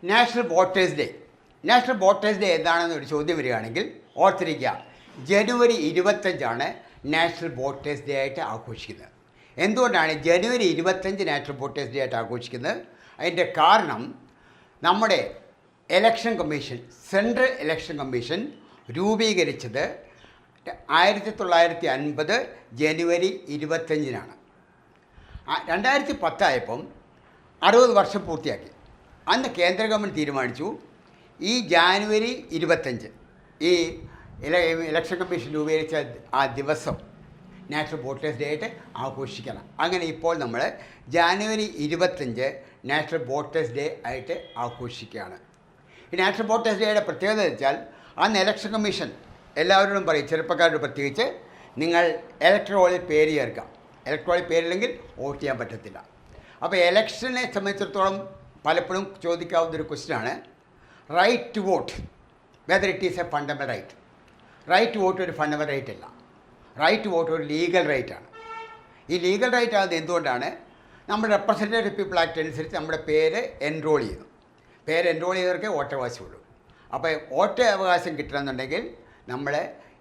National voters day. National voters day എന്താണെന്നൊരു ചോദ്യം വരികയാണെങ്കിൽ ഓർത്തിരിക്കുക, ജനുവരി 25 നാഷണൽ വോട്ടേഴ്സ് ഡേ ആയിട്ട് ആഘോഷിക്കുന്നത്. എന്തുകൊണ്ടാണ് ജനുവരി 25 നാഷണൽ വോട്ടേഴ്സ് ഡേ ആയിട്ട് ആഘോഷിക്കുന്നത്? അതിൻ്റെ കാരണം നമ്മുടെ election commission, central election commission രൂപീകരിച്ചത് 1950 ജനുവരി 25 2010 ആയപ്പം 60 വർഷം പൂർത്തിയാക്കി. അന്ന് കേന്ദ്ര ഗവൺമെൻറ് തീരുമാനിച്ചു ഈ ജാനുവരി 25 ഈ ഇലക്ഷൻ കമ്മീഷൻ രൂപീകരിച്ച ആ ദിവസം നാഷണൽ വോട്ടേഴ്സ് ഡേ ആയിട്ട് ആഘോഷിക്കണം. അങ്ങനെ ഇപ്പോൾ നമ്മൾ ജാനുവരി 25 നാഷണൽ വോട്ടേഴ്സ് ഡേ ആയിട്ട് ആഘോഷിക്കുകയാണ്. ഈ നാഷണൽ വോട്ടേഴ്സ് ഡേയുടെ പ്രത്യേകത വെച്ചാൽ അന്ന് ഇലക്ഷൻ കമ്മീഷൻ എല്ലാവരോടും പറയും, ചെറുപ്പക്കാരോട് പ്രത്യേകിച്ച്, നിങ്ങൾ ഇലക്ട്രോളിൽ പേര് ചേർക്കാം. ഇലക്ട്രോളിൽ പേരില്ലെങ്കിൽ വോട്ട് ചെയ്യാൻ പറ്റത്തില്ല. അപ്പോൾ ഇലക്ഷനെ സംബന്ധിച്ചിടത്തോളം പലപ്പോഴും ചോദിക്കാവുന്നൊരു ക്വസ്റ്റ്യനാണ് right to vote, whether it is a fundamental right. Right to vote ഒരു ഫണ്ടമെൻ്റൽ റൈറ്റ് അല്ല, റൈറ്റ് ടു വോട്ട് ഒരു ലീഗൽ റൈറ്റാണ്. ഈ ലീഗൽ റൈറ്റ് ആകുന്നത് എന്തുകൊണ്ടാണ്? നമ്മുടെ റെപ്രസെൻറ്റേറ്റീവ് പീപ്പിൾ ആക്ട് അനുസരിച്ച് നമ്മുടെ പേര് എൻറോൾ ചെയ്യുന്നു. പേര് എൻറോൾ ചെയ്തവർക്ക് വോട്ടവകാശമുള്ളൂ. അപ്പോൾ വോട്ടവകാശം കിട്ടണമെന്നുണ്ടെങ്കിൽ നമ്മൾ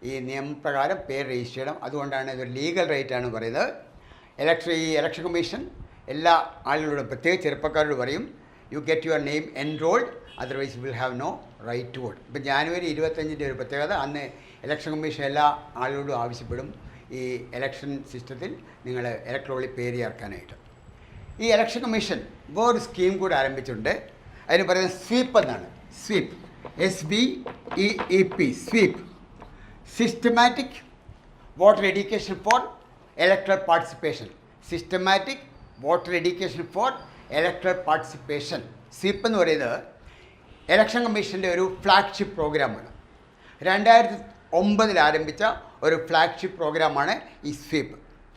ഈ നിയമപ്രകാരം പേര് രജിസ്റ്റർ ചെയ്യണം. അതുകൊണ്ടാണ് ഇതൊരു ലീഗൽ റൈറ്റാണ് പറയുന്നത്. ഈ ഇലക്ഷൻ കമ്മീഷൻ എല്ലാ ആളുകളോടും പ്രത്യേകിച്ച് ചെറുപ്പക്കാരോട് പറയും, you get your name enrolled, otherwise will have no right to vote. ഇപ്പം ജാനുവരി 25 ഒരു പ്രത്യേകത, അന്ന് ഇലക്ഷൻ കമ്മീഷൻ എല്ലാ ആളുകളോടും ആവശ്യപ്പെടും ഈ ഇലക്ഷൻ സിസ്റ്റത്തിൽ നിങ്ങൾ ഇലക്ട്രോളിൽ പേര് ചേർക്കാനായിട്ട്. ഈ ഇലക്ഷൻ കമ്മീഷൻ വേറൊരു സ്കീം കൂടെ ആരംഭിച്ചിട്ടുണ്ട്. അതിന് പറയുന്നത് സ്വീപ്പ് എന്നാണ്. Sweep, SBEEP, sweep, systematic voter education for electoral participation. Systematic voter education for electoral participation. Sweep എന്ന് പറയുന്നത് ഇലക്ഷൻ കമ്മീഷൻ്റെ ഒരു ഫ്ലാഗ്ഷിപ്പ് പ്രോഗ്രാമാണ്. 2009 ആരംഭിച്ച ഒരു ഫ്ലാഗ്ഷിപ്പ് പ്രോഗ്രാമാണ് ഈ സ്വീപ്പ്.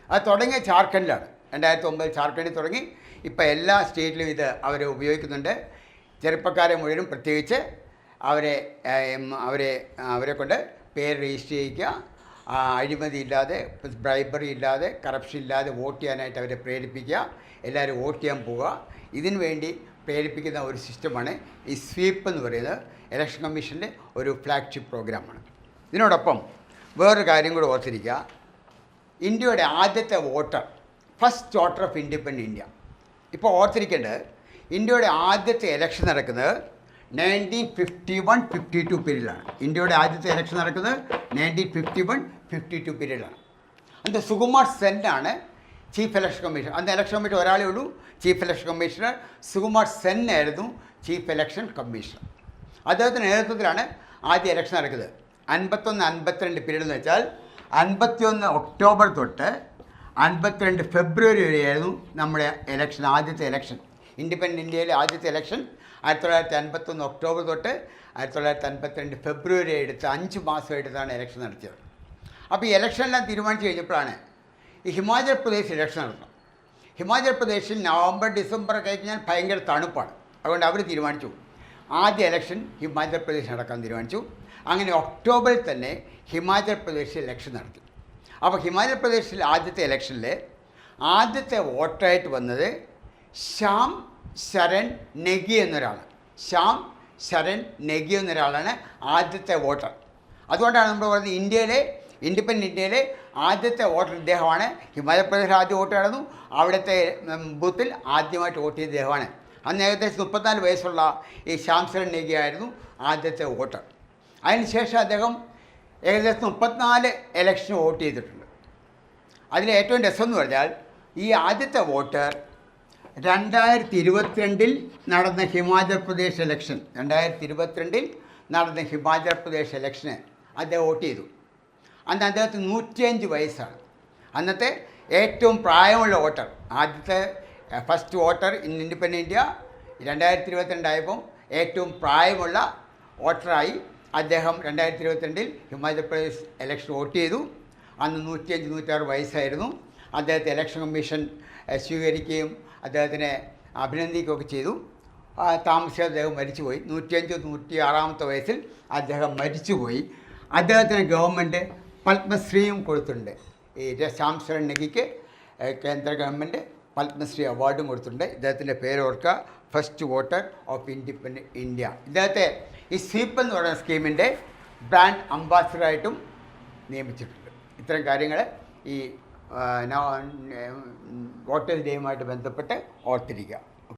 അത് തുടങ്ങിയ ജാർഖണ്ഡിലാണ്. 2009 ജാർഖണ്ഡിൽ തുടങ്ങി. ഇപ്പോൾ എല്ലാ സ്റ്റേറ്റിലും ഇത് അവർ ഉപയോഗിക്കുന്നുണ്ട്. ചെറുപ്പക്കാരെ മുഴുവനും പ്രത്യേകിച്ച് അവരെ കൊണ്ട് പേര് രജിസ്റ്റർ ചെയ്യിക്കുക, അഴിമതി ഇല്ലാതെ, ബ്രൈബറി ഇല്ലാതെ, കറപ്ഷൻ ഇല്ലാതെ വോട്ട് ചെയ്യാനായിട്ട് അവരെ പ്രേരിപ്പിക്കുക, എല്ലാവരും വോട്ട് ചെയ്യാൻ പോവുക. ഇതിനു വേണ്ടി പ്രേരിപ്പിക്കുന്ന ഒരു സിസ്റ്റമാണ് ഈ സ്വീപ്പ് എന്ന് പറയുന്നത്. ഇലക്ഷൻ കമ്മീഷൻ്റെ ഒരു ഫ്ലാഗ്ഷിപ്പ് പ്രോഗ്രാമാണ്. ഇതിനോടൊപ്പം വേറൊരു കാര്യം കൂടെ ഓർത്തിരിക്കുക, ഇന്ത്യയുടെ ആദ്യത്തെ voter, first voter of independent India. ഇപ്പോൾ ഓർത്തിരിക്കേണ്ടത്, ഇന്ത്യയുടെ ആദ്യത്തെ ഇലക്ഷൻ നടക്കുന്നത് 1951-52 പീരീഡിലാണ്. ഇന്ത്യയുടെ ആദ്യത്തെ ഇലക്ഷൻ നടക്കുന്നത് 1951-52 പീരീഡിലാണ്. അന്ന് സുകുമാർ സെന്നാണ് ചീഫ് ഇലക്ഷൻ കമ്മീഷണർ. അന്ന് ഇലക്ഷൻ കമ്മീഷൻ ഒരാളേ ഉള്ളൂ, chief election commissioner Sukumar Sen ആയിരുന്നു ചീഫ് ഇലക്ഷൻ കമ്മീഷണർ. അദ്ദേഹത്തിൻ്റെ നേതൃത്വത്തിലാണ് ആദ്യ ഇലക്ഷൻ നടക്കുന്നത്. 51-52 പീരീഡ് എന്ന് വെച്ചാൽ 51 ഒക്ടോബർ തൊട്ട് 52 ഫെബ്രുവരി വരെയായിരുന്നു നമ്മുടെ ഇലക്ഷൻ, ആദ്യത്തെ ഇലക്ഷൻ. ഇൻഡിപെൻഡൻറ്റ് ഇന്ത്യയിലെ ആദ്യത്തെ ഇലക്ഷൻ 1951 ഒക്ടോബർ തൊട്ട് 1952 ഫെബ്രുവരി എടുത്ത് 5 മാസം എടുത്താണ് ഇലക്ഷൻ നടത്തിയത്. അപ്പോൾ ഈ ഇലക്ഷനെല്ലാം തീരുമാനിച്ചു കഴിഞ്ഞപ്പോഴാണ് ഈ ഹിമാചൽ പ്രദേശ് ഇലക്ഷൻ നടന്നത്. ഹിമാചൽ പ്രദേശിൽ നവംബർ ഡിസംബർ കഴിഞ്ഞാൽ ഭയങ്കര തണുപ്പാണ്. അതുകൊണ്ട് അവർ തീരുമാനിച്ചു ആദ്യ ഇലക്ഷൻ ഹിമാചൽ പ്രദേശ് നടക്കാൻ തീരുമാനിച്ചു. അങ്ങനെ ഒക്ടോബറിൽ തന്നെ ഹിമാചൽ പ്രദേശിൽ ഇലക്ഷൻ നടത്തി. അപ്പോൾ ഹിമാചൽ പ്രദേശിൽ ആദ്യത്തെ ഇലക്ഷനിൽ ആദ്യത്തെ വോട്ടറായിട്ട് വന്നത് ശ്യാം ശരൺ നെഗി എന്നൊരാൾ. ശ്യാം ശരൺ നെഗി എന്നൊരാളാണ് ആദ്യത്തെ വോട്ടർ. അതുകൊണ്ടാണ് നമ്മൾ പറയുന്നത് ഇൻഡിപെൻഡൻറ്റ് ഇന്ത്യയിലെ ആദ്യത്തെ വോട്ടർ ഇദ്ദേഹമാണ്. ഹിമാചൽ പ്രദേശിൽ ആദ്യം വോട്ട് നടന്നു. അവിടുത്തെ ബൂത്തിൽ ആദ്യമായിട്ട് വോട്ട് ചെയ്ത ഇദ്ദേഹമാണ്. അന്ന് ഏകദേശം 34 വയസ്സുള്ള ഈ ശ്യാം ശരൺ നെഗി ആയിരുന്നു ആദ്യത്തെ വോട്ടർ. അതിനുശേഷം അദ്ദേഹം ഏകദേശം 34 ഇലക്ഷന് വോട്ട് ചെയ്തിട്ടുണ്ട്. അതിൽ ഏറ്റവും രസം എന്ന് പറഞ്ഞാൽ ഈ ആദ്യത്തെ വോട്ടർ 2022 നടന്ന ഹിമാചൽ പ്രദേശ് ഇലക്ഷൻ, 2022 നടന്ന ഹിമാചൽ പ്രദേശ് ഇലക്ഷന് അദ്ദേഹം വോട്ട് ചെയ്തു. അന്ന് അദ്ദേഹത്തിന് 105 വയസ്സാണ്. അന്നത്തെ ഏറ്റവും പ്രായമുള്ള വോട്ടർ, ആദ്യത്തെ first voter in independent India 2022 ആയപ്പം ഏറ്റവും പ്രായമുള്ള വോട്ടറായി അദ്ദേഹം 2022 ഹിമാചൽ പ്രദേശ് ഇലക്ഷൻ വോട്ട് ചെയ്തു. അന്ന് 105-106 വയസ്സായിരുന്നു. അദ്ദേഹത്തെ ഇലക്ഷൻ കമ്മീഷൻ സ്വീകരിക്കുകയും അദ്ദേഹത്തിനെ അഭിനന്ദിക്കുകയൊക്കെ ചെയ്തു. താമസിയാതെ അദ്ദേഹം മരിച്ചുപോയി. 105-106 വയസ്സിൽ അദ്ദേഹം മരിച്ചുപോയി. അദ്ദേഹത്തിന് ഗവൺമെൻറ് പത്മശ്രീയും കൊടുത്തിട്ടുണ്ട്. ഈ ശ്യാം ശരൺ നെഗിക്ക് കേന്ദ്ര ഗവൺമെൻറ് പത്മശ്രീ അവാർഡും കൊടുത്തിട്ടുണ്ട്. ഇദ്ദേഹത്തിൻ്റെ പേരോർക്കുക first voter of independent India. ഇദ്ദേഹത്തെ ഈ സ്വീപ്പ് എന്ന് പറയുന്ന സ്കീമിൻ്റെ ബ്രാൻഡ് അംബാസിഡറായിട്ടും നിയമിച്ചിട്ടുണ്ട്. ഇത്തരം കാര്യങ്ങൾ ഈ വോട്ടേഴ്സ് ഡേയുമായിട്ട് ബന്ധപ്പെട്ട് ഓർത്തിരിക്കുക.